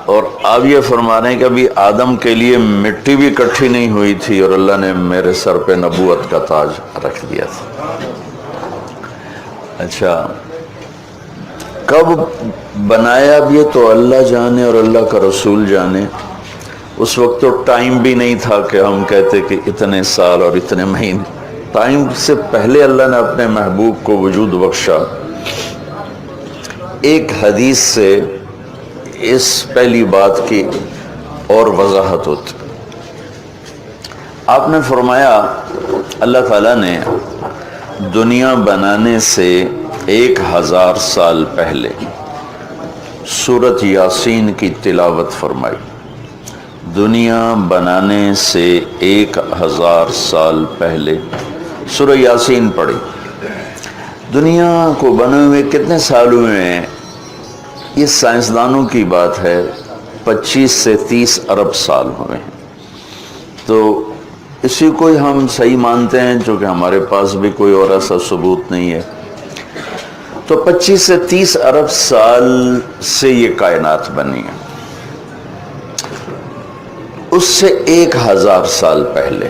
اور آپ یہ فرما رہے ہیں کہ ابھی آدم کے لیے مٹی بھی اکٹھی نہیں ہوئی تھی اور اللہ نے میرے سر پہ نبوت کا تاج رکھ دیا تھا۔ اچھا، کب بنایا بھی تو اللہ جانے اور اللہ کا رسول جانے۔ اس وقت تو ٹائم بھی نہیں تھا کہ ہم کہتے کہ اتنے سال اور اتنے مہینے۔ ٹائم سے پہلے اللہ نے اپنے محبوب کو وجود بخشا۔ ایک حدیث سے اس پہلی بات کی اور وضاحت ہوتی۔ آپ نے فرمایا اللہ تعالیٰ نے دنیا بنانے سے 1000 سال پہلے سورۃ یاسین کی تلاوت فرمائی۔ دنیا بنانے سے 1000 سال پہلے سورہ یاسین پڑھی۔ دنیا کو بنے ہوئے کتنے سال ہوئے ہیں؟ یہ سائنسدانوں کی بات ہے، 25 سے 30 ارب سال ہوئے ہیں۔ تو اسی کو ہی ہم صحیح مانتے ہیں، چونکہ ہمارے پاس بھی کوئی اور ایسا ثبوت نہیں ہے۔ تو 25 سے 30 ارب سال سے یہ کائنات بنی ہے۔ اس سے 1000 سال پہلے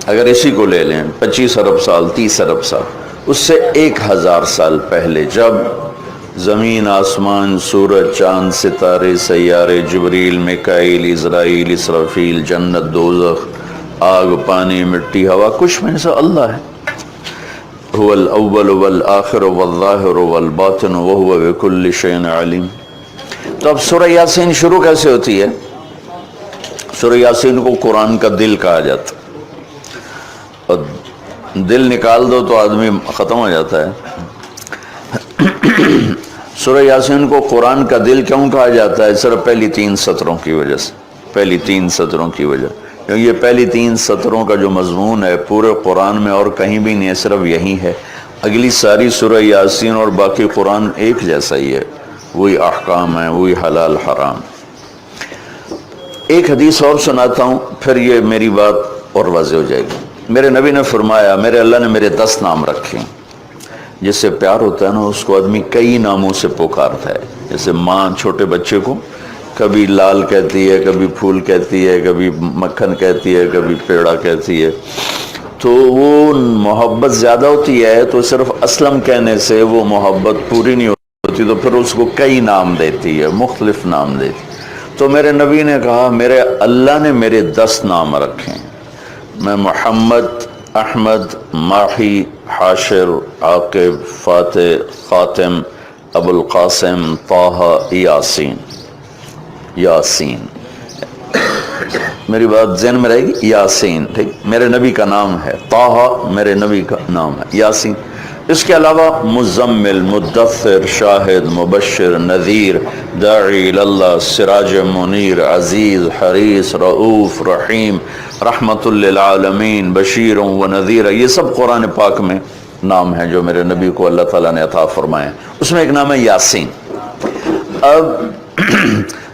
اگر اسی کو لے لیں، 25 ارب سال 30 ارب سال، اس سے 1000 سال پہلے جب زمین آسمان سورج چاند ستارے سیارے جبریل میکائیل اسرائیل اسرافیل جنت دوزخ آگ پانی مٹی ہوا کچھ میں سے اللہ ہے۔ هو الاول والآخر والظاہر والباطن وهو بكل شيء علیم۔ تو اب سورہ یاسین شروع کیسے ہوتی ہے؟ سورہ یاسین کو قرآن کا دل کہا جاتا، اور دل نکال دو تو آدمی ختم ہو جاتا ہے۔ سورہ یاسین کو قرآن کا دل کیوں کہا جاتا ہے؟ صرف پہلی 3 سطروں کی وجہ سے، پہلی 3 سطروں کی وجہ، کیونکہ یہ پہلی 3 سطروں کا جو مضمون ہے پورے قرآن میں اور کہیں بھی نہیں ہے، صرف یہی ہے۔ اگلی ساری سورہ یاسین اور باقی قرآن ایک جیسا ہی ہے، وہی احکام ہیں، وہی حلال حرام۔ ایک حدیث اور سناتا ہوں، پھر یہ میری بات اور واضح ہو جائے گی۔ میرے نبی نے فرمایا، میرے اللہ نے میرے 10 نام رکھے ہیں۔ جس سے پیار ہوتا ہے نا، اس کو آدمی کئی ناموں سے پکارتا ہے۔ جیسے ماں چھوٹے بچے کو کبھی لال کہتی ہے، کبھی پھول کہتی ہے، کبھی مکھن کہتی ہے، کبھی پیڑا کہتی ہے۔ تو وہ محبت زیادہ ہوتی ہے تو صرف اسلم کہنے سے وہ محبت پوری نہیں ہوتی، تو پھر اس کو کئی نام دیتی ہے، مختلف نام دیتی۔ تو میرے نبی نے کہا میرے اللہ نے میرے 10 نام رکھے ہیں۔ میں محمد، احمد، ماحی، حاشر، عاقب، فاتح، خاتم، ابو القاسم، طٰہٰ، یاسین۔ یاسین میری بات ذہن میں رہے گی، یاسین ٹھیک میرے نبی کا نام ہے، طٰہٰ میرے نبی کا نام ہے، یاسین۔ اس کے علاوہ مزمل، مدثر، شاہد، مبشر، نذیر، داعی اللہ، سراج منیر، عزیز، حریص، رؤوف، رحیم، رحمت للعالمین، بشیر و نذیر، یہ سب قرآن پاک میں نام ہیں جو میرے نبی کو اللہ تعالیٰ نے عطا فرمائے۔ اس میں ایک نام ہے یاسین۔ اب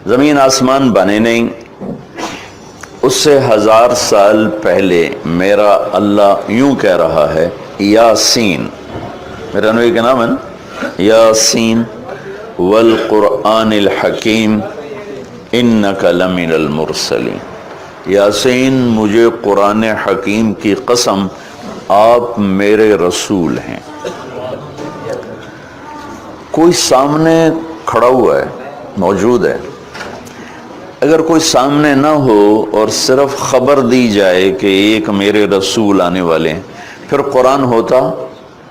زمین آسمان بنے نہیں، اس سے 1000 سال پہلے میرا اللہ یوں کہہ رہا ہے، یاسین، میرا نبی کا نام ہے نا، یاسین والقرآن الحکیم انک لمن المرسلین۔ یاسین، مجھے قرآن حکیم کی قسم، آپ میرے رسول ہیں۔ کوئی سامنے کھڑا ہوا ہے، موجود ہے۔ اگر کوئی سامنے نہ ہو اور صرف خبر دی جائے کہ ایک میرے رسول آنے والے ہیں، پھر قرآن ہوتا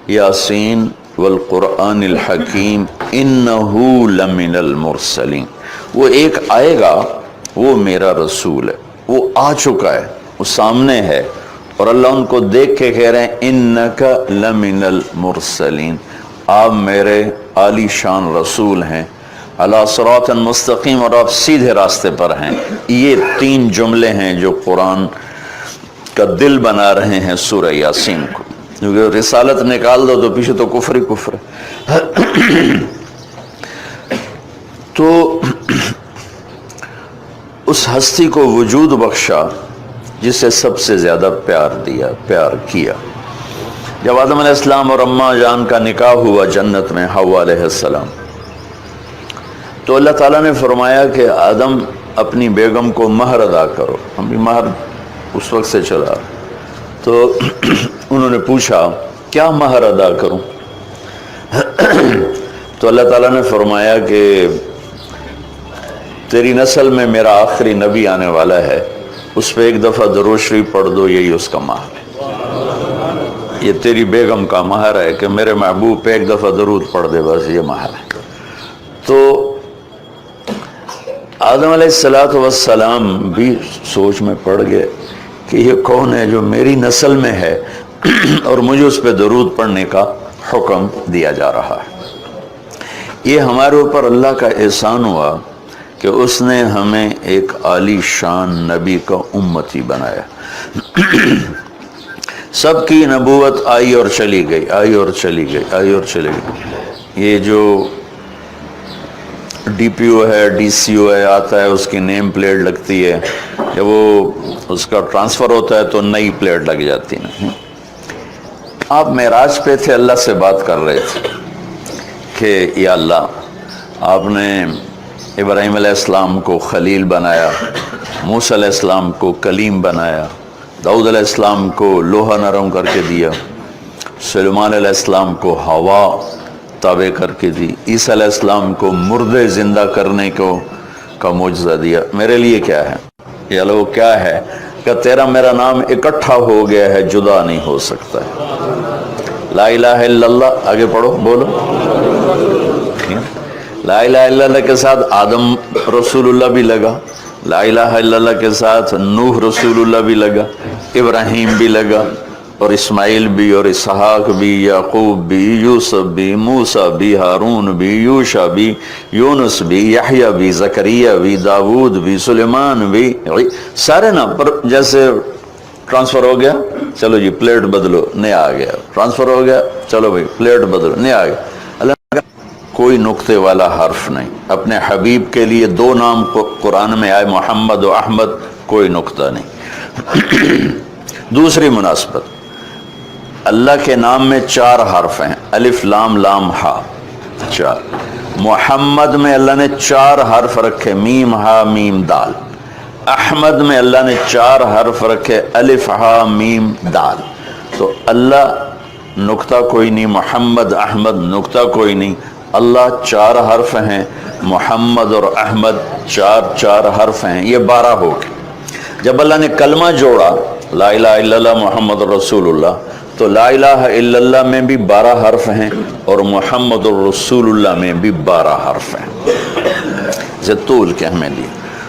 یاسین والقرآن الحکیم انہو لمن المرسلین۔ وہ ایک آئے گا، وہ میرا رسول ہے، وہ آ چکا ہے، وہ سامنے ہے، اور اللہ ان کو دیکھ کے کہہ رہے ہیں انک لمن المرسلین، آپ میرے عالی شان رسول ہیں، علی صراط مستقیم، اور آپ سیدھے راستے پر ہیں۔ یہ 3 جملے ہیں جو قرآن کا دل بنا رہے ہیں سورہ یاسین کو، کیونکہ رسالت نکال دو تو پیچھے تو کفر ہی کفر ہے۔ تو اس ہستی کو وجود بخشا جسے سب سے زیادہ پیار دیا، پیار کیا۔ جب آدم علیہ السلام اور اماں جان کا نکاح ہوا جنت میں، حوا علیہ السلام، تو اللہ تعالیٰ نے فرمایا کہ آدم اپنی بیگم کو مہر ادا کرو. ہم بھی مہر اس وقت سے چلا. تو انہوں نے پوچھا کیا مہر ادا کروں؟ تو اللہ تعالیٰ نے فرمایا کہ تیری نسل میں میرا آخری نبی آنے والا ہے، اس پہ ایک دفعہ درود شریف پڑھ دو، یہی اس کا مہر ہے. یہ تیری بیگم کا مہر ہے کہ میرے محبوب پہ ایک دفعہ درود پڑھ دے، بس یہ مہر ہے. تو آدم علیہ السلام بھی سوچ میں پڑ گئے کہ یہ کون ہے جو میری نسل میں ہے اور مجھے اس پہ درود پڑھنے کا حکم دیا جا رہا ہے. یہ ہمارے اوپر اللہ کا احسان ہوا کہ اس نے ہمیں ایک عالی شان نبی کا امتی بنایا. سب کی نبوت آئی اور چلی گئی، آئی اور چلی گئی، آئی اور چلی گئی. یہ جو ڈی پی او ہے، ڈی سی او ہے، آتا ہے، اس کی نیم پلیٹ لگتی ہے، جب وہ اس کا ٹرانسفر ہوتا ہے تو نئی پلیٹ لگ جاتی ہے. آپ معراج پہ تھے، اللہ سے بات کر رہے تھے کہ یا اللہ، آپ نے ابراہیم علیہ السلام کو خلیل بنایا، موسیٰ علیہ السلام کو کلیم بنایا، داؤد علیہ السلام کو لوہا نرم کر کے دیا، سلیمان علیہ السلام کو ہوا تابع کر کے دی، عیسیٰ علیہ السلام کو مردے زندہ کرنے کا معجزہ دیا. میرے لیے کیا ہے؟ یا اللہ وہ کیا ہے کہ تیرا میرا نام اکٹھا ہو گیا ہے، جدا نہیں ہو سکتا ہے. لا الہ الا اللہ، آگے پڑھو، بولو. لا الہ الا اللہ کے ساتھ آدم رسول اللہ بھی لگا، لا الہ الا اللہ کے ساتھ نوح رسول اللہ بھی لگا، ابراہیم بھی لگا، اور اسماعیل بھی، اور اسحاق بھی، یعقوب بھی، یوسف بھی، موسیٰ بھی، ہارون بھی، یوشع بھی، یونس بھی، یحییٰ بھی، زکریا بھی، داود بھی، سلیمان بھی. سارے نا پر جیسے ٹرانسفر ہو گیا، چلو جی پلیٹ بدلو، نیا آ گیا. ٹرانسفر ہو گیا، چلو بھائی پلیٹ بدلو، نیا آ گیا. اللہ کا کوئی نقطے والا حرف نہیں. اپنے حبیب کے لیے 2 نام قرآن میں آئے، محمد و احمد، کوئی نقطہ نہیں. دوسری مناسبت، اللہ کے نام میں 4 حرف ہیں، الف لام لام ہا، 4. محمد میں اللہ نے 4 حرف رکھے، میم ہا میم دال. احمد میں اللہ نے 4 حرف رکھے، الف ہا میم دال. تو اللہ نقطہ کوئی نہیں، محمد احمد نقطہ کوئی نہیں. اللہ 4 حرف ہیں، محمد اور احمد 4 حرف ہیں، یہ 12 ہو گئے. جب اللہ نے کلمہ جوڑا لا الہ الا اللہ محمد رسول اللہ، تو لا الہ الا اللہ میں بھی 12 حرف ہیں اور محمد الرسول اللہ میں بھی 12 حرف ہیں. اسے طول کے ہمیں دی.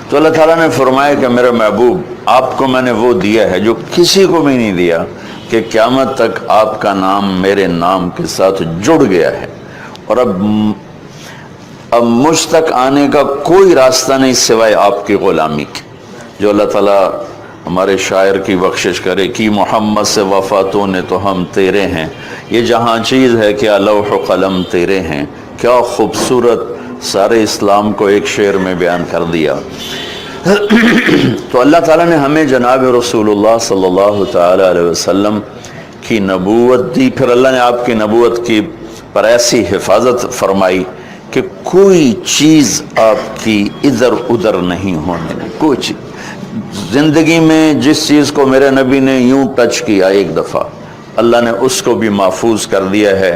تو اللہ تعالیٰ نے فرمایا کہ میرے محبوب، آپ کو میں نے وہ دیا ہے جو کسی کو بھی نہیں دیا، کہ قیامت تک آپ کا نام میرے نام کے ساتھ جڑ گیا ہے، اور اب مجھ تک آنے کا کوئی راستہ نہیں سوائے آپ کی غلامی کے. جو اللہ تعالیٰ ہمارے شاعر کی بخشش کرے کہ محمد سے وفاتوں نے تو ہم تیرے ہیں، یہ جہاں چیز ہے کیا لوح و قلم تیرے ہیں. کیا خوبصورت سارے اسلام کو ایک شعر میں بیان کر دیا. تو اللہ تعالیٰ نے ہمیں جناب رسول اللہ صلی اللہ تعالی علیہ وسلم کی نبوت دی. پھر اللہ نے آپ کی نبوت کی پر ایسی حفاظت فرمائی کہ کوئی چیز آپ کی ادھر ادھر نہیں ہونے دی. کوئی چیز زندگی میں جس چیز کو میرے نبی نے یوں ٹچ کیا ایک دفعہ، اللہ نے اس کو بھی محفوظ کر دیا ہے.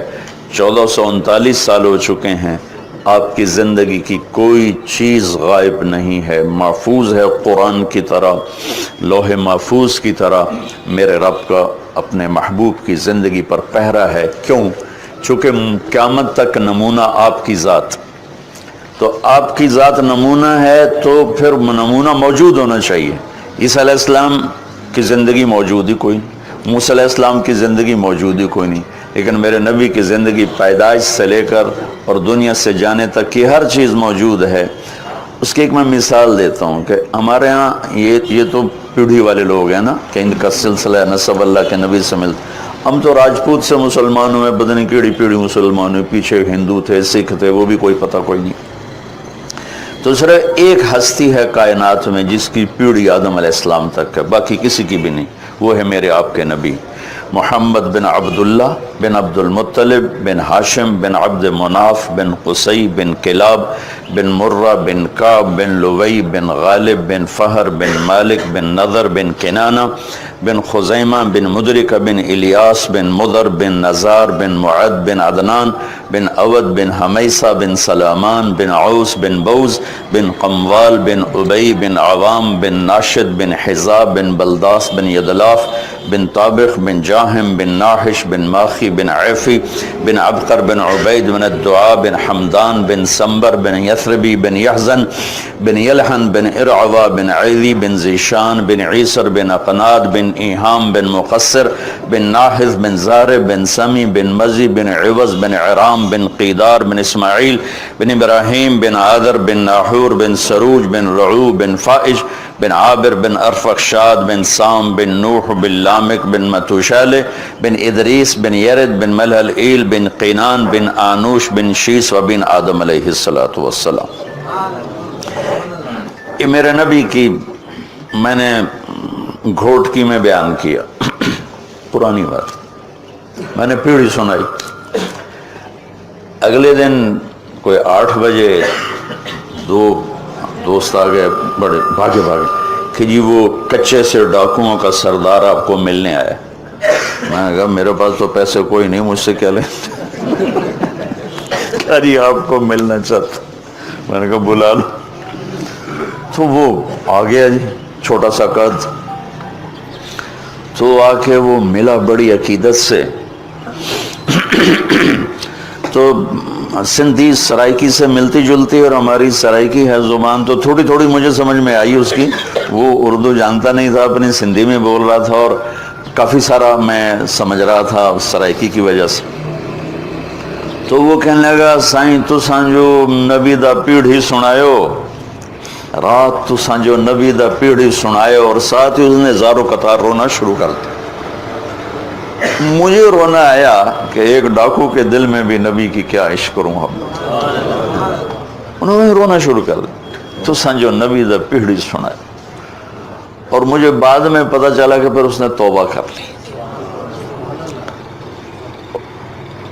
1439 سال ہو چکے ہیں، آپ کی زندگی کی کوئی چیز غائب نہیں ہے، محفوظ ہے. قرآن کی طرح، لوح محفوظ کی طرح میرے رب کا اپنے محبوب کی زندگی پر پہرا ہے. کیوں؟ چونکہ قیامت تک نمونہ آپ کی ذات، تو آپ کی ذات نمونہ ہے تو پھر نمونہ موجود ہونا چاہیے. عیسیٰ علیہ السلام کی زندگی موجود ہی کوئی نہیں، موسیٰ علیہ السلام کی زندگی موجود ہی کوئی نہیں، لیکن میرے نبی کی زندگی پیدائش سے لے کر اور دنیا سے جانے تک کی ہر چیز موجود ہے. اس کی ایک میں مثال دیتا ہوں کہ ہمارے ہاں یہ تو پیڑھی والے لوگ ہیں نا کہ ان کا سلسلہ نسب اللہ کے نبی سے ملتا. ہم تو راجپوت سے مسلمانوں میں بدنی کیڑی پیڑھی مسلمانوں، پیچھے ہندو تھے، سکھ تھے، وہ بھی کوئی پتہ کوئی نہیں. تو صرف ایک ہستی ہے کائنات میں جس کی پیڑھی آدم علیہ السلام تک ہے، باقی کسی کی بھی نہیں. وہ ہے میرے آپ کے نبی محمد بن عبداللہ بن عبد المطلب بن ہاشم بن عبد مناف بن قصی بن کلاب بن مرہ بن کعب بن لوی بن غالب بن فہر بن مالک بن نضر بن کنانہ بن خزیمہ بن مدرکہ بن الیاس بن مضر بن نزار بن معد بن عدنان بن اود بن حمیسہ بن سلامان بن عوس بن بوز بن قموال بن ابی بن عوام بن ناشد بن حزاب بن بلداس بن یدلاف بن طابخ بن جاہم بن ناحش بن ماخی بن عیفی بن عبقر بن عبید بن الدعاء بن حمدان بن سمبر بن یثربی بن یحزن بن یلحن بن ارعوا بن عیدی بن زیشان بن عیسر بن اقناد بن ایہام بن مقصر بن ناحذ بن زارب بن سمی بن مزی بن عوض بن عرام بن قیدار بن اسماعیل بن ابراہیم بن عادر بن ناحور بن سروج بن رعو بن فائج بن عابر بن ارفخشاد بن سام بن نوح بن لامک بن متوشالہ بن ادریس بن یرد بن ملحل بن قینان بن آنوش بن شیس و بن آدم علیہ السلام۔ یہ میرے نبی کی میں نے گھوٹکی میں بیان کیا، پرانی بات، میں نے پیڑھی سنائی۔ اگلے دن کوئی 8 بجے 2 دوست آ گئے، بڑے بھاگے کہ جی وہ کچے سے ڈاکوؤں کا سردار آپ کو ملنے آیا۔ میں نے کہا میرے پاس تو پیسے کوئی نہیں، مجھ سے کیا لیں؟ کہا جی آپ کو ملنا چاہتا۔ میں نے کہا بلا لو۔ تو وہ آ گیا جی، چھوٹا سا قد، تو آ کے وہ ملا بڑی عقیدت سے۔ تو سندھی سرائکی سے ملتی جلتی اور ہماری سرائکی ہے زبان، تو تھوڑی تھوڑی مجھے سمجھ میں آئی اس کی۔ وہ اردو جانتا نہیں تھا، اپنی سندھی میں بول رہا تھا اور کافی سارا میں سمجھ رہا تھا سرائکی کی وجہ سے۔ تو وہ کہنے لگا سائیں تساں جو نبی دا پیڑھی سنایو، رات تساں جو نبی دا پیڑھی سنایو، اور ساتھ ہی اس نے زارو قطار رونا شروع کر دیا۔ مجھے رونا آیا کہ ایک ڈاکو کے دل میں بھی نبی کی کیا عشق کروں محبت۔ انہوں نے رونا شروع کر دیا، تو سنجو نبی دا پیڑھی سنائے۔ اور مجھے بعد میں پتہ چلا کہ پھر اس نے توبہ کر لی،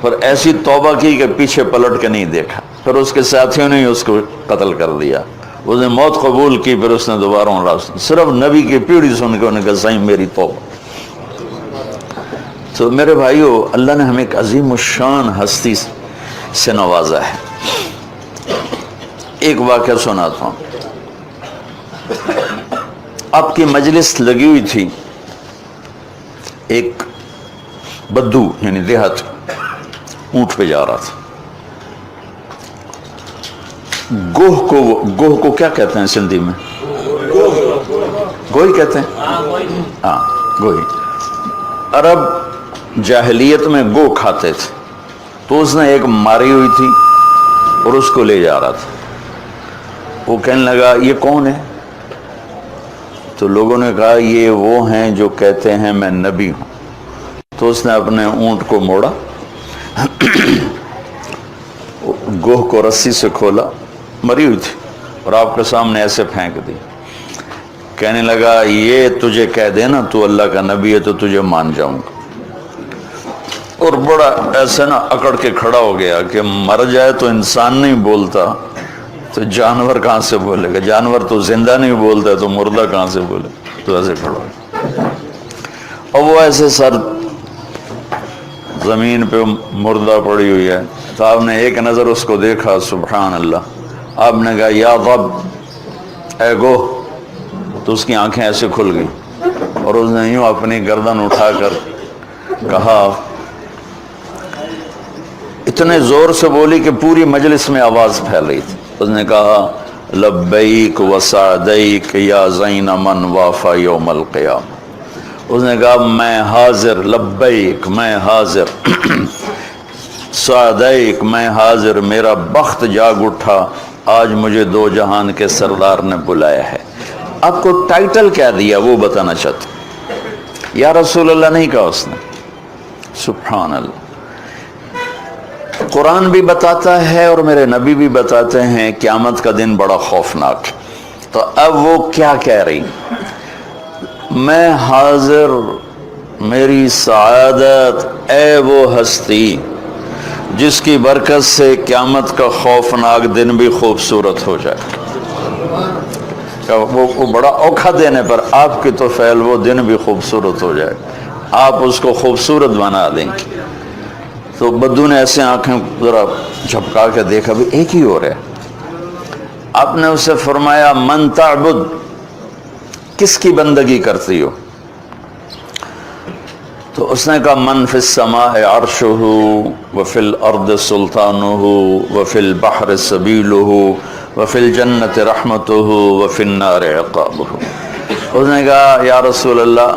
پر ایسی توبہ کی کہ پیچھے پلٹ کے نہیں دیکھا۔ پھر اس کے ساتھیوں نے اس کو قتل کر دیا، اس نے موت قبول کی۔ پھر اس نے دوبارہ صرف نبی کی پیڑھی سن کے انہوں نے کہا سائیں میری توبہ۔ تو میرے بھائیو، اللہ نے ہمیں ایک عظیم الشان ہستی سے نوازا ہے۔ ایک واقعہ سناتا ہوں۔ آپ کی مجلس لگی ہوئی تھی، ایک بدو یعنی دیہات اونٹ پہ جا رہا تھا۔ گوہ کو کیا کہتے ہیں سندھی میں؟ گوہی کہتے ہیں، ہاں گوہی۔ عرب جاہلیت میں گو کھاتے تھے، تو اس نے ایک ماری ہوئی تھی اور اس کو لے جا رہا تھا۔ وہ کہنے لگا یہ کون ہے؟ تو لوگوں نے کہا یہ وہ ہیں جو کہتے ہیں میں نبی ہوں۔ تو اس نے اپنے اونٹ کو موڑا، گوہ کو رسی سے کھولا، مری ہوئی تھی، اور آپ کے سامنے ایسے پھینک دی۔ کہنے لگا یہ تجھے کہہ دینا تو اللہ کا نبی ہے تو تجھے مان جاؤں گا۔ اور بڑا ایسے نا اکڑ کے کھڑا ہو گیا کہ مر جائے تو انسان نہیں بولتا تو جانور کہاں سے بولے گا، جانور تو زندہ نہیں بولتا تو مردہ کہاں سے بولے، تو ایسے کھڑا ہو گیا۔ اور وہ ایسے سر زمین پہ مردہ پڑی ہوئی ہے، تو آپ نے ایک نظر اس کو دیکھا، سبحان اللہ۔ آپ نے کہا یا رب اے گو، تو اس کی آنکھیں ایسے کھل گئی اور اس نے یوں اپنی گردن اٹھا کر کہا، اتنے زور سے بولی کہ پوری مجلس میں آواز پھیل رہی تھی۔ اس نے کہا لبیک وسعدیک یا زین من وافا یوم القیامہ۔ اس نے کہا میں حاضر، لبیک میں حاضر، سعدیک میں حاضر، میرا بخت جاگ اٹھا، آج مجھے 2 جہان کے سردار نے بلایا ہے۔ آپ کو ٹائٹل کیا دیا وہ بتانا چاہتا، یا رسول اللہ نہیں کہا اس نے۔ سبحان اللہ۔ قرآن بھی بتاتا ہے اور میرے نبی بھی بتاتے ہیں قیامت کا دن بڑا خوفناک۔ تو اب وہ کیا کہہ رہی، میں حاضر، میری سعادت اے وہ ہستی جس کی برکت سے قیامت کا خوفناک دن بھی خوبصورت ہو جائے. وہ بڑا اوکھا دینے پر آپ کی تو فعل وہ دن بھی خوبصورت ہو جائے, آپ اس کو خوبصورت بنا دیں گے. تو بدو نے ایسے آنکھیں ذرا جھپکا کے دیکھا بھی ایک ہی ہو رہا ہے. آپ نے اسے فرمایا من تعبد, کس کی بندگی کرتی ہو؟ تو اس نے کہا من فی السماء عرشہ وفی الارض سلطانہ وفی البحر سبیلہ وفی الجنت رحمتہ وفی النار عقابہ. اس نے کہا یا رسول اللہ,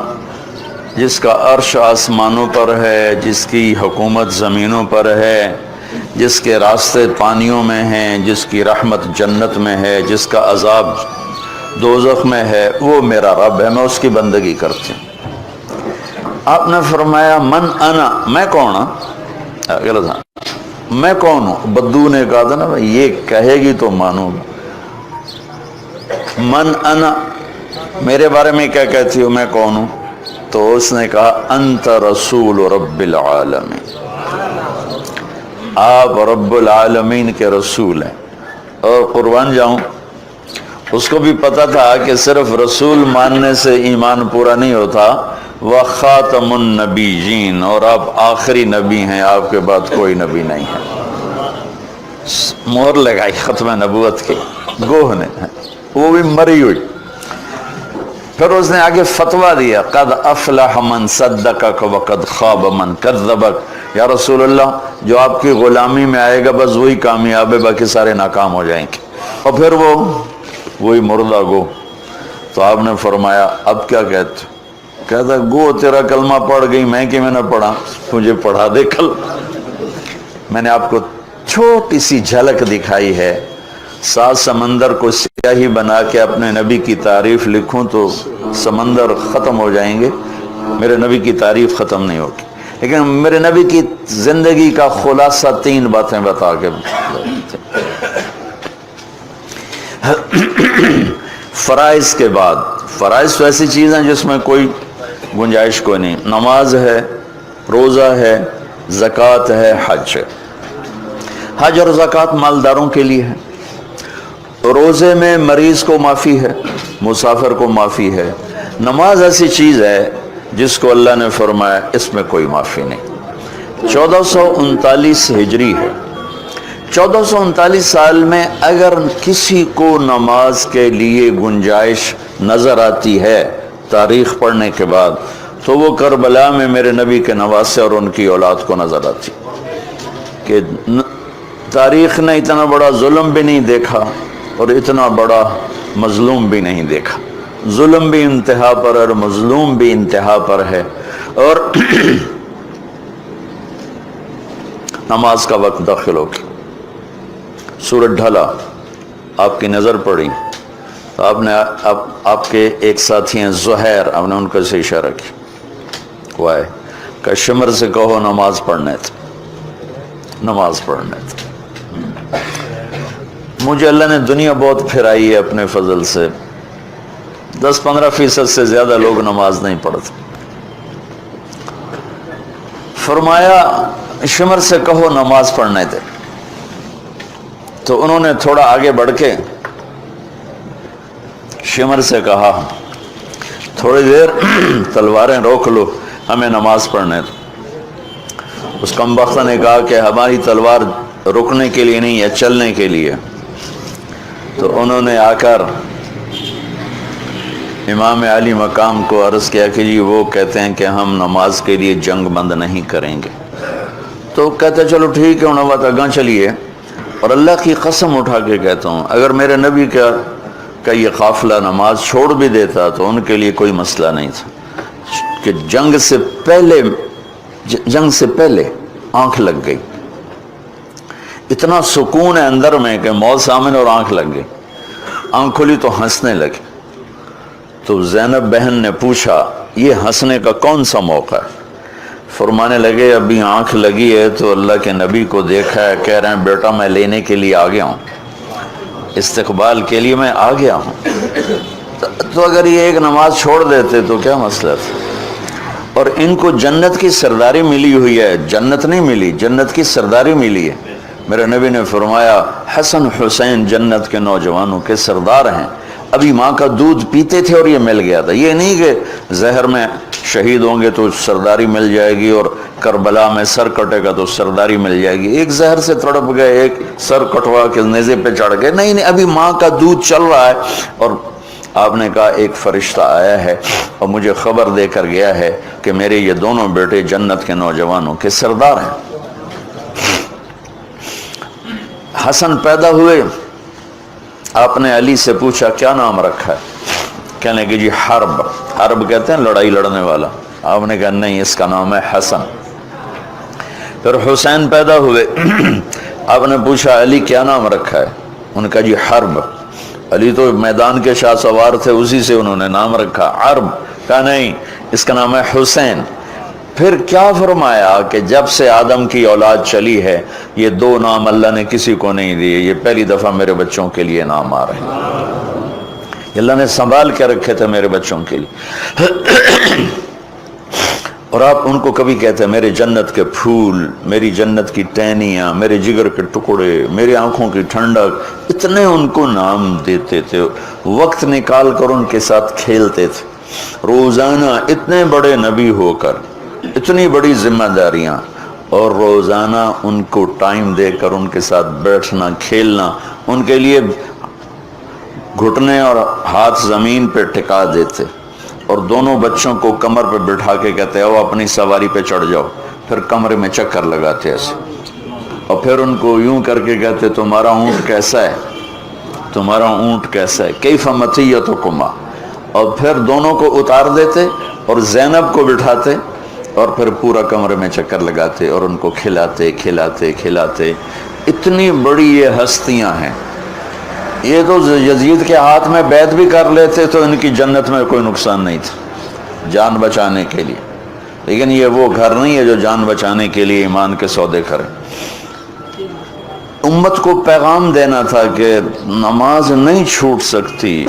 جس کا عرش آسمانوں پر ہے, جس کی حکومت زمینوں پر ہے, جس کے راستے پانیوں میں ہیں, جس کی رحمت جنت میں ہے, جس کا عذاب دوزخ میں ہے, وہ میرا رب ہے, میں اس کی بندگی کرتی ہوں. آپ نے فرمایا من انا, میں کون ہوں؟ میں کون ہوں؟ بدو نے کہا تھا نا یہ کہے گی تو مانوں گا. من انا, میرے بارے میں کیا کہتی ہو, میں کون ہوں؟ تو اس نے کہا انت رسول رب العالمین, آپ رب العالمین کے رسول ہیں. اور قربان جاؤں, اس کو بھی پتا تھا کہ صرف رسول ماننے سے ایمان پورا نہیں ہوتا, وخاتم النبیین, اور آپ آخری نبی ہیں, آپ کے بعد کوئی نبی نہیں ہے. مہر لگائی ختم نبوت کی گوہ نے, وہ بھی مری ہوئی. پھر اس نے آگے فتویٰ دیا قد افلح من صدقک وقد خاب من کذبک. یا رسول اللہ, جو آپ کی غلامی میں آئے گا بس وہی کامیاب ہے, باقی سارے ناکام ہو جائیں گے. اور پھر وہی مردہ گو. تو آپ نے فرمایا اب کیا کہتے؟ کہتا گو تیرا کلمہ پڑھ گئی, میں نے پڑھا, مجھے پڑھا دے کل. میں نے آپ کو چھوٹی سی جھلک دکھائی ہے. 7 سمندر کو سیاہی بنا کے اپنے نبی کی تعریف لکھوں تو سمندر ختم ہو جائیں گے, میرے نبی کی تعریف ختم نہیں ہوگی. لیکن میرے نبی کی زندگی کا خلاصہ 3 باتیں بتا کے فرائض کے بعد, فرائض تو ایسی چیز ہیں جس میں کوئی گنجائش کوئی نہیں. نماز ہے, روزہ ہے, زکوٰۃ ہے, حج ہے. حج اور زکوٰۃ مالداروں کے لیے ہے. روزے میں مریض کو معافی ہے, مسافر کو معافی ہے. نماز ایسی چیز ہے جس کو اللہ نے فرمایا اس میں کوئی معافی نہیں. 1439 ہجری ہے. 1439 سال میں اگر کسی کو نماز کے لیے گنجائش نظر آتی ہے تاریخ پڑھنے کے بعد, تو وہ کربلا میں میرے نبی کے نواسے اور ان کی اولاد کو نظر آتی کہ تاریخ نے اتنا بڑا ظلم بھی نہیں دیکھا اور اتنا بڑا مظلوم بھی نہیں دیکھا. ظلم بھی انتہا پر اور مظلوم بھی انتہا پر ہے. اور نماز کا وقت داخل ہو گیا, سورج ڈھلا, آپ کی نظر پڑی تو آپ کے ایک ساتھی ہیں زہیر, آپ نے ان کو سے اشارہ کیا, وہ آئے کہ شمر سے کہو نماز پڑھنے تھے, نماز پڑھنے تھے. مجھے اللہ نے دنیا بہت پھرائی ہے اپنے فضل سے, 10-15% سے زیادہ لوگ نماز نہیں پڑھتے. فرمایا شمر سے کہو نماز پڑھنے دے. تو انہوں نے تھوڑا آگے بڑھ کے شمر سے کہا تھوڑی دیر تلواریں روک لو, ہمیں نماز پڑھنے دو. اس کمبخت نے کہا کہ ہماری تلوار رکنے کے لیے نہیں ہے, چلنے کے لیے. تو انہوں نے آ کر امام علی مقام کو عرض کیا کہ جی وہ کہتے ہیں کہ ہم نماز کے لیے جنگ بند نہیں کریں گے. تو کہتے چلو ٹھیک ہے, انہوں نے اگاں چلیے. اور اللہ کی قسم اٹھا کے کہتا ہوں, اگر میرے نبی کا یہ قافلہ نماز چھوڑ بھی دیتا تو ان کے لیے کوئی مسئلہ نہیں تھا کہ جنگ سے پہلے آنکھ لگ گئی. اتنا سکون ہے اندر میں کہ موت سامنے اور آنکھ لگ گئی. آنکھ کھلی تو ہنسنے لگے. تو زینب بہن نے پوچھا یہ ہنسنے کا کون سا موقع ہے؟ فرمانے لگے ابھی آنکھ لگی ہے تو اللہ کے نبی کو دیکھا ہے, کہہ رہے ہیں بیٹا میں لینے کے لیے آ گیا ہوں, استقبال کے لیے میں آ گیا ہوں. تو اگر یہ ایک نماز چھوڑ دیتے تو کیا مسئلہ تھا. اور ان کو جنت کی سرداری ملی ہوئی ہے، جنت نہیں ملی، جنت کی سرداری ملی ہے۔ میرے نبی نے فرمایا حسن حسین جنت کے نوجوانوں کے سردار ہیں، ابھی ماں کا دودھ پیتے تھے اور یہ مل گیا تھا۔ یہ نہیں کہ زہر میں شہید ہوں گے تو سرداری مل جائے گی، اور کربلا میں سر کٹے گا تو سرداری مل جائے گی، ایک زہر سے تڑپ گئے، ایک سر کٹوا کے نیزے پہ چڑھ گئے، نہیں ابھی ماں کا دودھ چل رہا ہے۔ اور آپ نے کہا ایک فرشتہ آیا ہے اور مجھے خبر دے کر گیا ہے کہ میرے یہ دونوں بیٹے جنت کے نوجوانوں کے سردار ہیں۔ حسن پیدا ہوئے، آپ نے علی سے پوچھا کیا نام رکھا ہے؟ کہنے کہ جی حرب، حرب کہتے ہیں لڑائی لڑنے والا۔ آپ نے کہا نہیں، اس کا نام ہے حسن۔ پھر حسین پیدا ہوئے، آپ نے پوچھا علی کیا نام رکھا ہے؟ انہوں نے کہا جی حرب، علی تو میدان کے شاہ سوار تھے، اسی سے انہوں نے نام رکھا حرب۔ کہا نہیں، اس کا نام ہے حسین۔ پھر کیا فرمایا کہ جب سے آدم کی اولاد چلی ہے یہ دو نام اللہ نے کسی کو نہیں دیے، یہ پہلی دفعہ میرے بچوں کے لیے نام آ رہے ہیں، اللہ نے سنبھال کے رکھے تھے میرے بچوں کے لیے۔ اور آپ ان کو کبھی کہتے ہیں میرے جنت کے پھول، میری جنت کی ٹہنیاں، میرے جگر کے ٹکڑے، میری آنکھوں کی ٹھنڈک، اتنے ان کو نام دیتے تھے، وقت نکال کر ان کے ساتھ کھیلتے تھے۔ روزانہ اتنے بڑے نبی ہو کر اتنی بڑی ذمہ داریاں، اور روزانہ ان کو ٹائم دے کر ان کے ساتھ بیٹھنا کھیلنا، ان کے لیے گھٹنے اور ہاتھ زمین پہ ٹکا دیتے، اور دونوں بچوں کو کمر پہ بٹھا کے کہتے او اپنی سواری پہ چڑھ جاؤ، پھر کمرے میں چکر لگاتے ایسے، اور پھر ان کو یوں کر کے کہتے تمہارا اونٹ کیسا ہے، تمہارا اونٹ کیسا ہے، کیف مطیتکما، اور پھر دونوں کو اتار دیتے اور زینب کو بٹھاتے اور پھر پورا کمرے میں چکر لگاتے اور ان کو کھلاتے کھلاتے کھلاتے۔ اتنی بڑی یہ ہستیاں ہیں، یہ تو یزید کے ہاتھ میں بیعت بھی کر لیتے تو ان کی جنت میں کوئی نقصان نہیں تھا جان بچانے کے لیے، لیکن یہ وہ گھر نہیں ہے جو جان بچانے کے لیے ایمان کے سودے کرے۔ امت کو پیغام دینا تھا کہ نماز نہیں چھوٹ سکتی،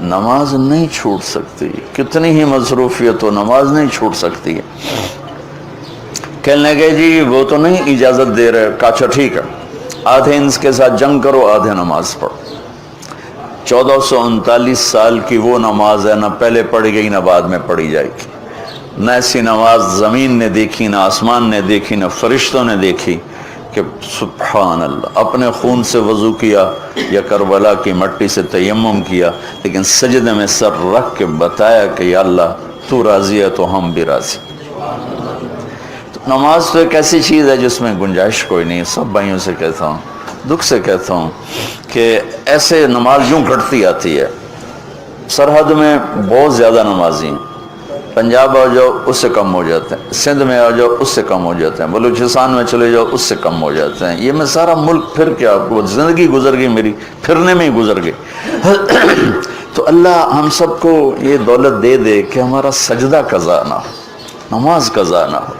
نماز نہیں چھوٹ سکتی، کتنی ہی مصروفیت ہو نماز نہیں چھوٹ سکتی ہے۔ کہنے لگے جی وہ تو نہیں اجازت دے رہے، کہا اچھا ٹھیک ہے، آدھے انس کے ساتھ جنگ کرو، آدھے نماز پڑھو۔ 1439 سال کی وہ نماز ہے، نہ پہلے پڑھی گئی نہ بعد میں پڑھی جائے گی، نہ ایسی نماز زمین نے دیکھی، نہ آسمان نے دیکھی، نہ فرشتوں نے دیکھی کہ سبحان اللہ اپنے خون سے وضو کیا یا کربلا کی مٹی سے تیمم کیا، لیکن سجدے میں سر رکھ کے بتایا کہ یا اللہ تو راضی ہے تو ہم بھی راضی۔ تو نماز تو ایک ایسی چیز ہے جس میں گنجائش کوئی نہیں۔ سب بھائیوں سے کہتا ہوں، دکھ سے کہتا ہوں کہ ایسے نماز یوں گھٹتی آتی ہے، سرحد میں بہت زیادہ نمازی ہیں، پنجاب آ جاؤ اس سے کم ہو جاتے ہیں، سندھ میں آ جاؤ اس سے کم ہو جاتے ہیں، بلوچستان میں چلے جاؤ اس سے کم ہو جاتے ہیں۔ یہ میں سارا ملک پھر کے آپ کو زندگی گزر گئی، میری پھرنے میں ہی گزر گئی۔ تو اللہ ہم سب کو یہ دولت دے دے کہ ہمارا سجدہ قضا نہ ہو، نماز قضا نہ ہو۔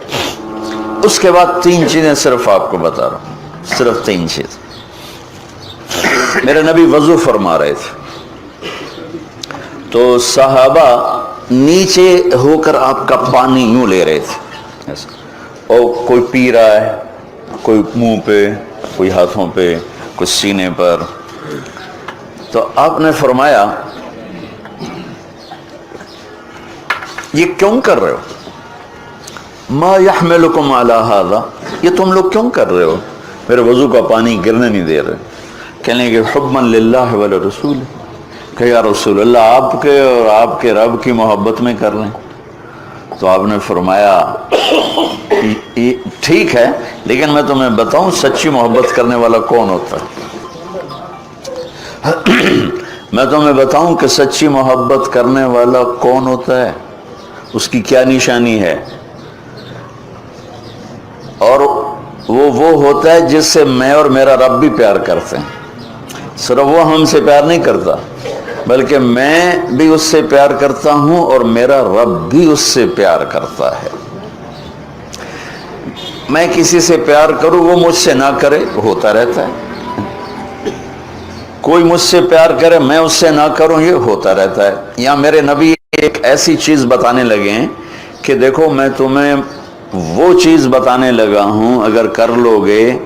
اس کے بعد 3 چیزیں صرف آپ کو بتا رہا ہوں، صرف 3 چیز۔ میرے نبی وضو فرما رہے تھے تو صحابہ نیچے ہو کر آپ کا پانی یوں لے رہے تھے، اور کوئی پی رہا ہے، کوئی منہ پہ، کوئی ہاتھوں پہ، کوئی سینے پر۔ تو آپ نے فرمایا یہ کیوں کر رہے ہو؟ ما یحملکم علی ھذا، یہ تم لوگ کیوں کر رہے ہو؟ میرے وضو کا پانی گرنے نہیں دے رہے۔ کہنے کہ حبا للہ ولرسول، کہ یا رسول اللہ آپ کے اور آپ کے رب کی محبت میں کر لیں۔ تو آپ نے فرمایا ٹھیک ہے، لیکن میں تمہیں بتاؤں سچی محبت کرنے والا کون ہوتا ہے؟ میں تمہیں بتاؤں کہ سچی محبت کرنے والا کون ہوتا ہے، اس کی کیا نشانی ہے؟ اور وہ ہوتا ہے جس سے میں اور میرا رب بھی پیار کرتے ہیں۔ صرف وہ ہم سے پیار نہیں کرتا، بلکہ میں بھی اس سے پیار کرتا ہوں اور میرا رب بھی اس سے پیار کرتا ہے۔ میں کسی سے پیار کروں وہ مجھ سے نہ کرے، ہوتا رہتا ہے۔ کوئی مجھ سے پیار کرے میں اس سے نہ کروں، یہ ہوتا رہتا ہے۔ یا میرے نبی ایک ایسی چیز بتانے لگے ہیں کہ دیکھو میں تمہیں وہ چیز بتانے لگا ہوں، اگر کر لو گے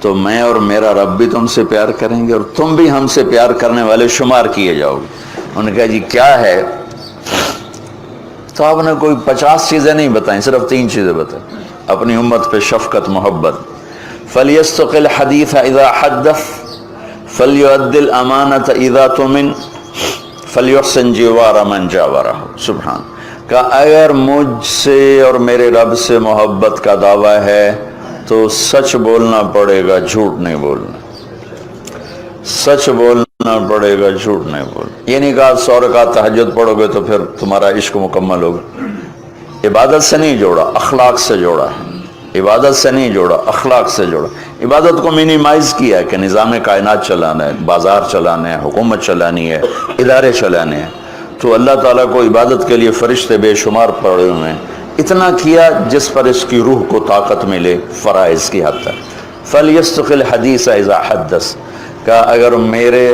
تو میں اور میرا رب بھی تم سے پیار کریں گے اور تم بھی ہم سے پیار کرنے والے شمار کیے جاؤ گے۔ انہوں نے کہا جی کیا ہے؟ تو آپ نے کوئی 50 چیزیں نہیں بتائیں، صرف 3 چیزیں بتائیں۔ اپنی امت پہ شفقت، محبت۔ فَلْيَسْتُقِ الْحَدِيثَ إِذَا حَدَّثَ فَلْيُؤَدِّ الْأَمَانَةَ إِذَا تُؤْمِنَ فَلْيُحْسِنْ جِوَارَ مَنْ جَاوَرَهُ۔ سبحان، کہ اگر مجھ سے اور میرے رب سے محبت کا دعویٰ ہے تو سچ بولنا پڑے گا، جھوٹ نہیں بولنا۔ سچ بولنا پڑے گا، جھوٹ نہیں بولنا۔ یہ نہیں کہا 100 رکعت تہجد پڑھو گے تو پھر تمہارا عشق مکمل ہوگا۔ عبادت سے نہیں جوڑا، اخلاق سے جوڑا ہے۔ عبادت سے نہیں جوڑا، اخلاق سے جوڑا۔ عبادت کو منیمائز کیا ہے کہ نظام کائنات چلانا ہے، بازار چلانا ہے، حکومت چلانی ہے، ادارے چلانے ہیں، تو اللہ تعالیٰ کو عبادت کے لیے فرشتے بے شمار پڑے ہوئے ہیں۔ اتنا کیا جس پر اس کی روح کو طاقت ملے، فرائض کی حد تک۔ فَلْيَسْتُقِ الْحَدِيثَ إِذَا حَدَّثَ، کہ اگر میرے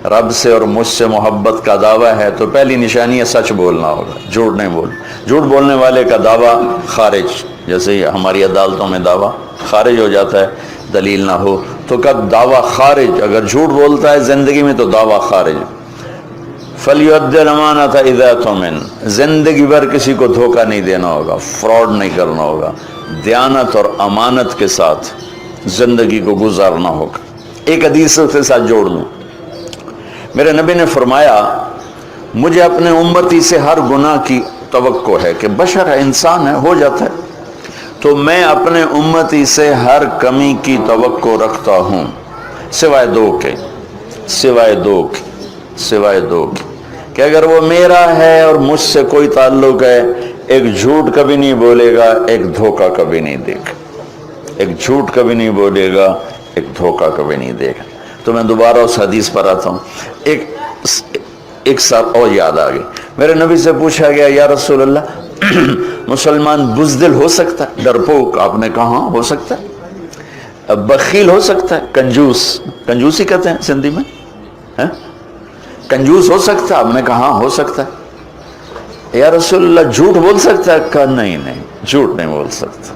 رب سے اور مجھ سے محبت کا دعویٰ ہے تو پہلی نشانی ہے سچ بولنا ہوگا، جھوٹ نہیں بولنا۔ جھوٹ بولنے والے کا دعویٰ خارج، جیسے ہی ہماری عدالتوں میں دعویٰ خارج ہو جاتا ہے دلیل نہ ہو تو کا دعویٰ خارج، اگر جھوٹ بولتا ہے زندگی میں تو دعویٰ خارج۔ فَلْيُؤَدِّ الْأَمَانَةَ إِذَا تُؤْمِنَ، زندگی بھر کسی کو دھوکہ نہیں دینا ہوگا، فراڈ نہیں کرنا ہوگا، دیانت اور امانت کے ساتھ زندگی کو گزارنا ہوگا۔ ایک حدیث کے ساتھ جوڑ لوں، میرے نبی نے فرمایا مجھے اپنے امتی سے ہر گناہ کی توقع ہے، کہ بشر ہے، انسان ہے، ہو جاتا ہے، تو میں اپنے امتی سے ہر کمی کی توقع رکھتا ہوں سوائے دو کے، سوائے دو کے، کہ اگر وہ میرا ہے اور مجھ سے کوئی تعلق ہے، ایک جھوٹ کبھی نہیں بولے گا، ایک دھوکہ کبھی نہیں دے گا، ایک جھوٹ کبھی نہیں بولے گا، ایک دھوکہ کبھی نہیں دے گا۔ تو میں دوبارہ اس حدیث پر آتا ہوں۔ ایک سال اور یاد آ گئی، میرے نبی سے پوچھا گیا یا رسول اللہ مسلمان بزدل ہو سکتا ہے؟ ڈرپوک، آپ نے کہا ہاں ہو سکتا ہے۔ بخیل ہو سکتا ہے؟ کنجوسی کہتے ہیں سندھی میں، کنجوس ہو سکتا ہے؟ آپ نے کہا ہاں ہو سکتا ہے۔ یا رسول اللہ جھوٹ بول سکتا ہے؟ کہا نہیں، جھوٹ نہیں بول سکتا۔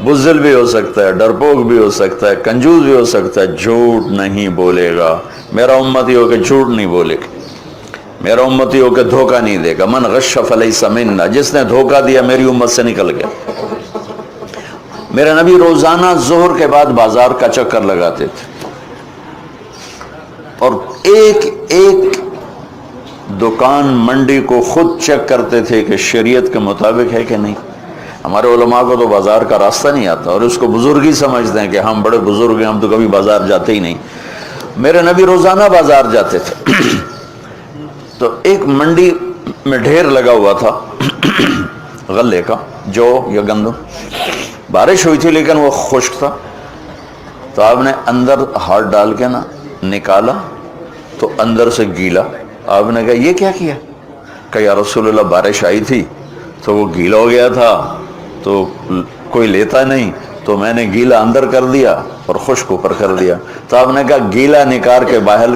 بزدل بھی ہو سکتا ہے، ڈرپوک بھی ہو سکتا ہے، کنجوس بھی ہو سکتا ہے، جھوٹ نہیں بولے گا۔ میرا امتی ہو کہ جھوٹ نہیں بولے گا، میرا امتی ہو کہ دھوکہ نہیں دے گا۔ من غش فلیس منا، جس نے دھوکہ دیا میری امت سے نکل گیا۔ میرے نبی روزانہ ظہر کے بعد بازار کا چکر لگاتے تھے اور ایک دکان منڈی کو خود چیک کرتے تھے کہ شریعت کے مطابق ہے کہ نہیں۔ ہمارے علماء کو تو بازار کا راستہ نہیں آتا اور اس کو بزرگی سمجھتے ہیں کہ ہم بڑے بزرگ ہیں، ہم تو کبھی بازار جاتے ہی نہیں۔ میرے نبی روزانہ بازار جاتے تھے تو ایک منڈی میں ڈھیر لگا ہوا تھا غلے کا، جو یا گندم، بارش ہوئی تھی لیکن وہ خشک تھا، تو آپ نے اندر ہاتھ ڈال کے نکالا تو اندر سے گیلا۔ آپ نے کہا یہ کیا کیا؟ کہ یا رسول اللہ بارش آئی تھی تو وہ گیلا ہو گیا تھا تو کوئی لیتا نہیں، تو میں نے گیلا اندر کر دیا اور خشک اوپر کر دیا۔ تو آپ نے کہا گیلا نکال کے باہر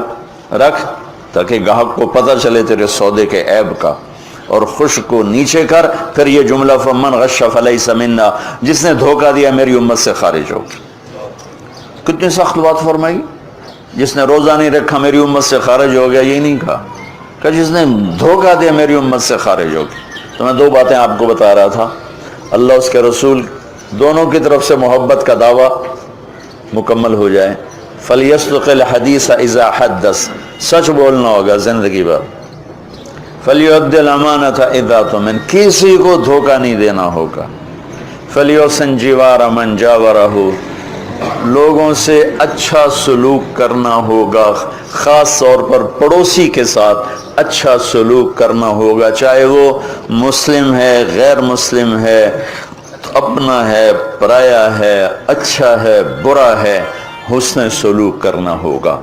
رکھ تاکہ گاہک کو پتہ چلے تیرے سودے کے عیب کا، اور خشک کو نیچے کر۔ پھر یہ جملہ فمن غش فلیس منا، جس نے دھوکہ دیا میری امت سے خارج ہو۔ کتنی سخت بات فرمائی، جس نے روزہ نہیں رکھا میری امت سے خارج ہو گیا، یہ نہیں کہا کہ جس نے دھوکہ دیا میری امت سے خارج ہو گیا۔ تو میں 2 باتیں آپ کو بتا رہا تھا، اللہ اس کے رسول دونوں کی طرف سے محبت کا دعویٰ مکمل ہو جائے۔ فَلْيَسْتُقِ الْحَدِيثَ إِذَا حَدَّثَ، سچ بولنا ہوگا زندگی بھر۔ فَلْيُؤَدِّ الْأَمَانَةَ إِذَا تُؤْمِنَ، کسی کو دھوکہ نہیں دینا ہوگا۔ فَلْيُحْسِنْ جِوَارَ مَنْ جَاوَرَهُ، لوگوں سے اچھا سلوک کرنا ہوگا، خاص طور پر پڑوسی کے ساتھ اچھا سلوک کرنا ہوگا، چاہے وہ مسلم ہے، غیر مسلم ہے، اپنا ہے، پرایا ہے، اچھا ہے، برا ہے، حسن سلوک کرنا ہوگا۔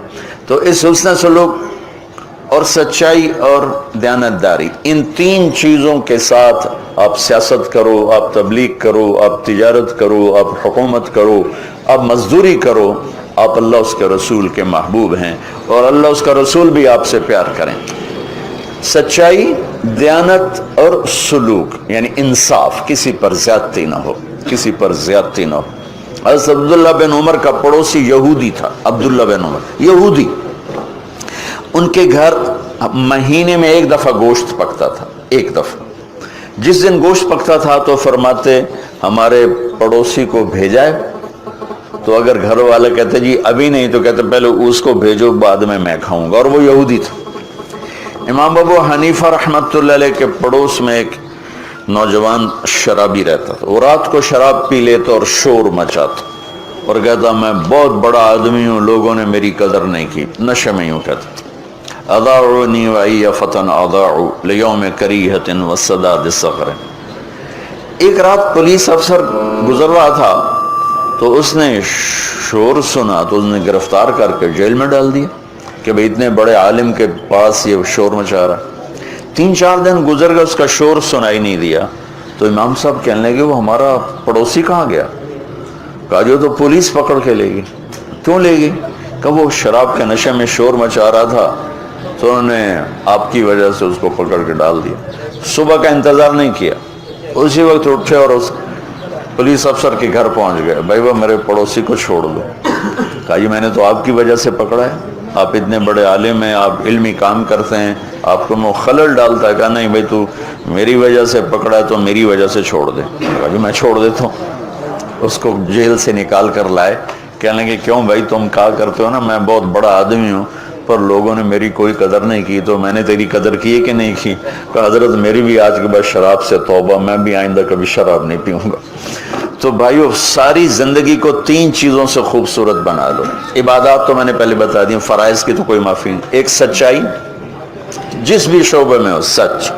تو اس حسن سلوک اور سچائی اور دیانتداری، ان 3 چیزوں کے ساتھ آپ سیاست کرو، آپ تبلیغ کرو، آپ تجارت کرو، آپ حکومت کرو، آپ مزدوری کرو، آپ اللہ اس کے رسول کے محبوب ہیں اور اللہ اس کا رسول بھی آپ سے پیار کریں۔ سچائی، دیانت اور سلوک یعنی انصاف، کسی پر زیادتی نہ ہو، کسی پر زیادتی نہ ہو۔ حضرت عبداللہ بن عمر کا پڑوسی یہودی تھا، عبداللہ بن عمر یہودی، ان کے گھر مہینے میں ایک دفعہ گوشت پکتا تھا، ایک دفعہ۔ جس دن گوشت پکتا تھا تو فرماتے ہمارے پڑوسی کو بھیجائے، تو اگر گھر والے کہتے جی ابھی نہیں، تو کہتے پہلے اس کو بھیجو بعد میں کھاؤں گا، اور وہ یہودی تھا۔ امام ابو حنیفہ رحمۃ اللہ علیہ کے پڑوس میں ایک نوجوان شرابی رہتا تھا، وہ رات کو شراب پی لیتا اور شور مچاتا اور کہتا میں بہت بڑا آدمی ہوں، لوگوں نے میری قدر نہیں کی، نشے میں یوں کہتا تھا اضاعونی وعی فتن اضاعوا لیوم کریہۃ وسداد صغر۔ ایک رات پولیس افسر گزر رہا تھا تو اس نے شور سنا تو اس نے گرفتار کر کے جیل میں ڈال دیا کہ بھئی اتنے بڑے عالم کے پاس یہ شور مچا رہا۔ 3-4 دن گزر گئے، اس کا شور سنائی نہیں دیا، تو امام صاحب کہنے لگے وہ ہمارا پڑوسی کہاں گیا؟ کہا جو تو پولیس پکڑ کے لے گی۔ کیوں لے گی؟ کہ وہ شراب کے نشے میں شور مچا رہا تھا تو انہوں نے آپ کی وجہ سے اس کو پکڑ کے ڈال دیا۔ صبح کا انتظار نہیں کیا، اسی وقت اٹھے اور اس پولیس افسر کے گھر پہنچ گئے، بھائی وہ میرے پڑوسی کو چھوڑ دو۔ کہا جی میں نے تو آپ کی وجہ سے پکڑا ہے، آپ اتنے بڑے عالم ہیں، آپ علمی کام کرتے ہیں، آپ کو میں خلل ڈالتا ہے۔ کہا نہیں بھائی تو میری وجہ سے پکڑا ہے تو میری وجہ سے چھوڑ دے۔ کہا جی میں چھوڑ دیتا ہوں۔ اس کو جیل سے نکال کر لائے، کہنے لگے کیوں بھائی تم کہا کرتے ہو نا میں بہت بڑا آدمی ہوں پر لوگوں نے میری کوئی قدر نہیں کی، تو میں نے تیری قدر کی ہے کہ نہیں کی؟ کہ حضرت میری بھی آج کے بعد شراب سے توبہ، میں بھی آئندہ کبھی شراب نہیں پیوں گا۔ تو بھائیو ساری زندگی کو 3 چیزوں سے خوبصورت بنا لو۔ عبادات تو میں نے پہلے بتا دی، فرائض کی تو کوئی معافی نہیں۔ ایک سچائی، جس بھی شعبے میں ہو سچ،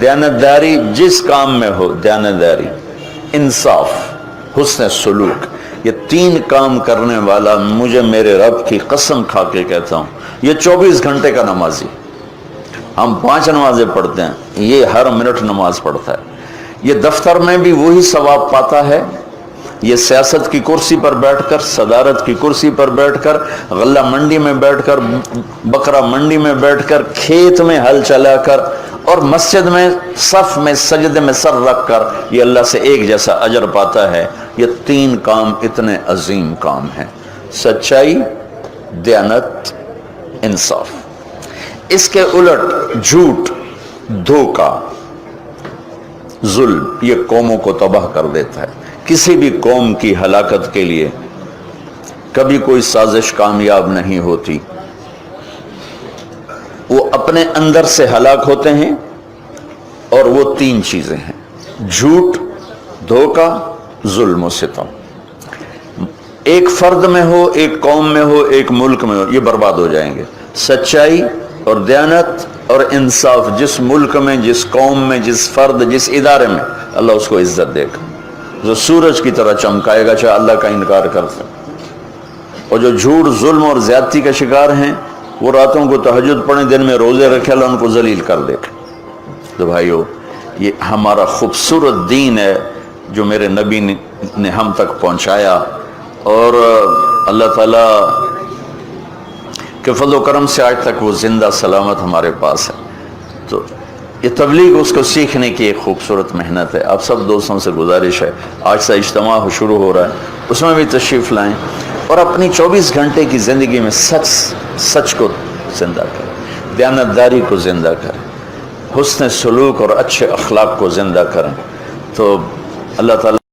دیانتداری جس کام میں ہو دیانتداری، انصاف، حسن سلوک، یہ 3 کام کرنے والا مجھے میرے رب کی قسم کھا کے کہتا ہوں یہ 24 گھنٹے کا نمازی۔ ہم 5 نمازیں پڑھتے ہیں، یہ ہر منٹ نماز پڑھتا ہے، یہ دفتر میں بھی وہی ثواب پاتا ہے، یہ سیاست کی کرسی پر بیٹھ کر، صدارت کی کرسی پر بیٹھ کر، غلہ منڈی میں بیٹھ کر، بکرا منڈی میں بیٹھ کر، کھیت میں ہل چلا کر، اور مسجد میں صف میں سجدے میں سر رکھ کر یہ اللہ سے ایک جیسا اجر پاتا ہے۔ یہ 3 کام اتنے عظیم کام ہیں، سچائی، دیانت، انصاف۔ اس کے الٹ جھوٹ، دھوکہ، ظلم یہ قوموں کو تباہ کر دیتا ہے۔ کسی بھی قوم کی ہلاکت کے لیے کبھی کوئی سازش کامیاب نہیں ہوتی، وہ اپنے اندر سے ہلاک ہوتے ہیں، اور وہ 3 چیزیں ہیں، جھوٹ، دھوکہ، ظلم و ستم۔ ایک فرد میں ہو، ایک قوم میں ہو، ایک ملک میں ہو، یہ برباد ہو جائیں گے۔ سچائی اور دیانت اور انصاف جس ملک میں، جس قوم میں، جس فرد، جس ادارے میں، اللہ اس کو عزت دے گا، جو سورج کی طرح چمکائے گا چاہے اللہ کا انکار کرتے۔ اور جو جھوٹ، ظلم اور زیادتی کا شکار ہیں وہ راتوں کو تہجد پڑھیں، دن میں روزے رکھے، اللہ ان کو ذلیل کر دے گا۔ تو بھائیو یہ ہمارا خوبصورت دین ہے جو میرے نبی نے ہم تک پہنچایا، اور اللہ تعالیٰ کہ فضل و کرم سے آج تک وہ زندہ سلامت ہمارے پاس ہے۔ تو یہ تبلیغ اس کو سیکھنے کی ایک خوبصورت محنت ہے۔ آپ سب دوستوں سے گزارش ہے، آج سے اجتماع شروع ہو رہا ہے، اس میں بھی تشریف لائیں اور اپنی 24 گھنٹے کی زندگی میں سچ کو زندہ کریں، دیانتداری کو زندہ کریں، حسن سلوک اور اچھے اخلاق کو زندہ کریں۔ تو اللہ تعالیٰ